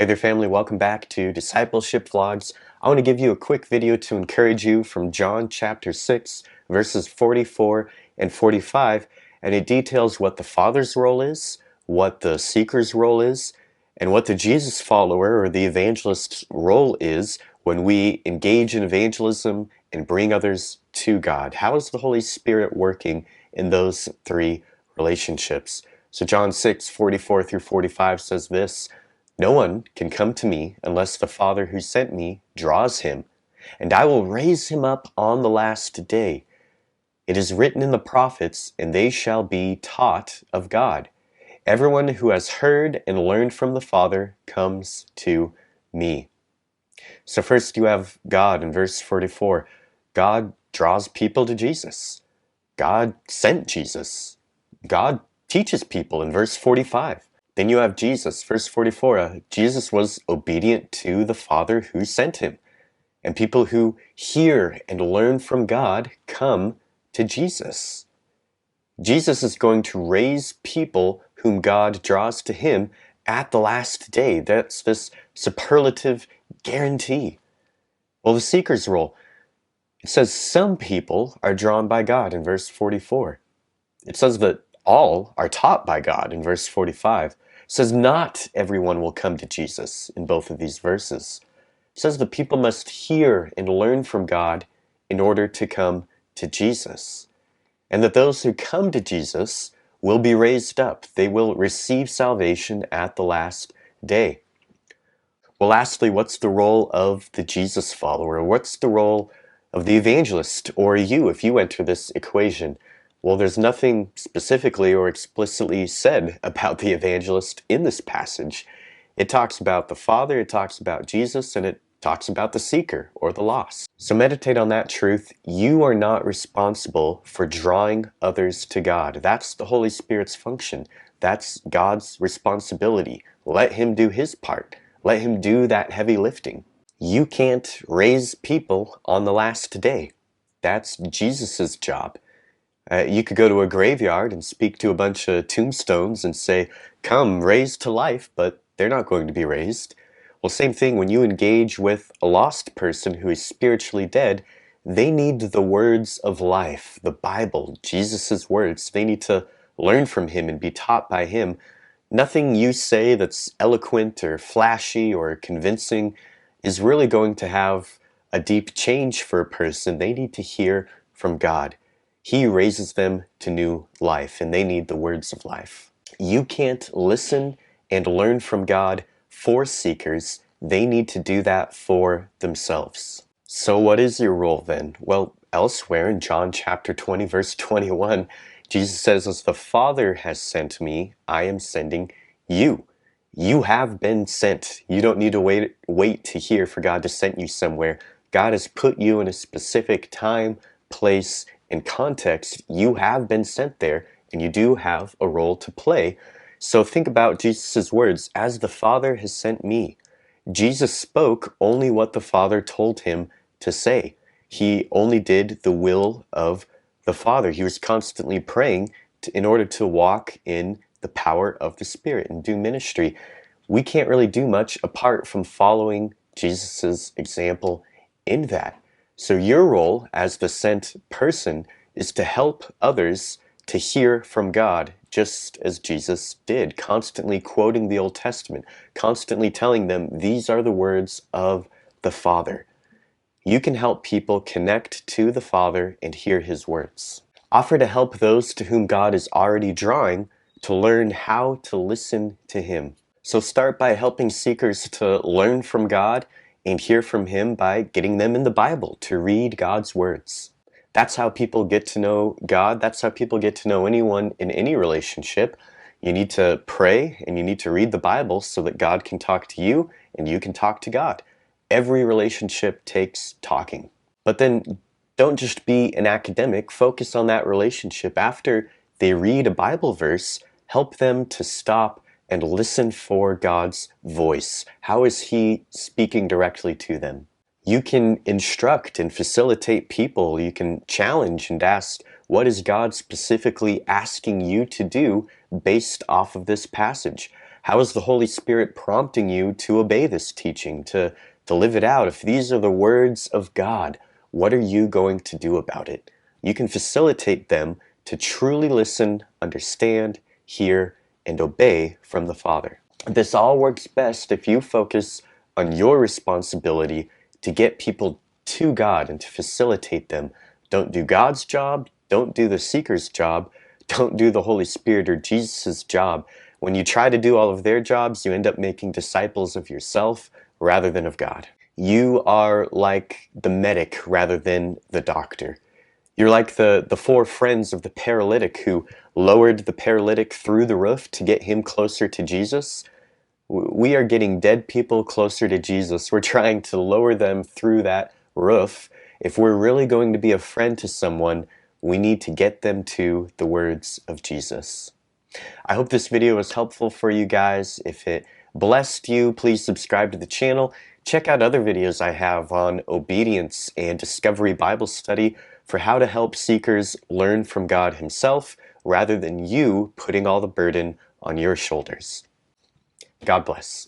Hey there family, welcome back to Discipleship Vlogs. I want to give you a quick video to encourage you from John chapter 6 verses 44 and 45, and it details what the Father's role is, what the seeker's role is, and what the Jesus follower or the evangelist's role is when we engage in evangelism and bring others to God. How is the Holy Spirit working in those three relationships? So John 6, 44 through 45 says this: "No one can come to me unless the Father who sent me draws him, and I will raise him up on the last day. It is written in the prophets, and they shall be taught of God. Everyone who has heard and learned from the Father comes to me." So first you have God in verse 44. God draws people to Jesus. God sent Jesus. God teaches people in verse 45. Then you have Jesus, verse 44. Jesus was obedient to the Father who sent him. And people who hear and learn from God come to Jesus. Jesus is going to raise people whom God draws to him at the last day. That's this superlative guarantee. Well, the seeker's role. It says some people are drawn by God in verse 44. It says that all are taught by God in verse 45. It says not everyone will come to Jesus in both of these verses. It says the people must hear and learn from God in order to come to Jesus. And that those who come to Jesus will be raised up. They will receive salvation at the last day. Well, lastly, what's the role of the Jesus follower? What's the role of the evangelist, or you, if you enter this equation? Well, there's nothing specifically or explicitly said about the evangelist in this passage. It talks about the Father, it talks about Jesus, and it talks about the seeker or the lost. So meditate on that truth. You are not responsible for drawing others to God. That's the Holy Spirit's function. That's God's responsibility. Let him do his part. Let him do that heavy lifting. You can't raise people on the last day. That's Jesus's job. You could go to a graveyard and speak to a bunch of tombstones and say, "Come, raised to life," but they're not going to be raised. Well, same thing when you engage with a lost person who is spiritually dead. They need the words of life, the Bible, Jesus's words. They need to learn from him and be taught by him. Nothing you say that's eloquent or flashy or convincing is really going to have a deep change for a person. They need to hear from God. He raises them to new life, and they need the words of life. You can't listen and learn from God for seekers. They need to do that for themselves. So what is your role then? Well, elsewhere in John chapter 20, verse 21, Jesus says, "As the Father has sent me, I am sending you." You have been sent. You don't need to wait to hear for God to send you somewhere. God has put you in a specific time, place, and context. You have been sent there, and you do have a role to play. So think about Jesus' words, "As the Father has sent me." Jesus spoke only what the Father told him to say. He only did the will of the Father. He was constantly praying in order to walk in the power of the Spirit and do ministry. We can't really do much apart from following Jesus' example in that. So your role as the sent person is to help others to hear from God, just as Jesus did, constantly quoting the Old Testament, constantly telling them these are the words of the Father. You can help people connect to the Father and hear his words. Offer to help those to whom God is already drawing to learn how to listen to him. So start by helping seekers to learn from God and hear from him by getting them in the Bible to read God's words. That's how people get to know God. That's how people get to know anyone in any relationship. You need to pray and you need to read the Bible so that God can talk to you and you can talk to God. Every relationship takes talking. But then don't just be an academic. Focus on that relationship. After they read a Bible verse, help them to stop and listen for God's voice. How is he speaking directly to them? You can instruct and facilitate people. You can challenge and ask, what is God specifically asking you to do based off of this passage? How is the Holy Spirit prompting you to obey this teaching, to live it out? If these are the words of God, what are you going to do about it? You can facilitate them to truly listen, understand, hear, and obey from the Father. This all works best if you focus on your responsibility to get people to God and to facilitate them. Don't do God's job, don't do the seeker's job, don't do the Holy Spirit or Jesus' job. When you try to do all of their jobs, you end up making disciples of yourself rather than of God. You are like the medic rather than the doctor. You're like the four friends of the paralytic who lowered the paralytic through the roof to get him closer to Jesus. We are getting dead people closer to Jesus. We're trying to lower them through that roof. If we're really going to be a friend to someone, we need to get them to the words of Jesus. I hope this video was helpful for you guys. If it blessed you, please subscribe to the channel. Check out other videos I have on obedience and discovery Bible study for how to help seekers learn from God Himself rather than you putting all the burden on your shoulders. God bless.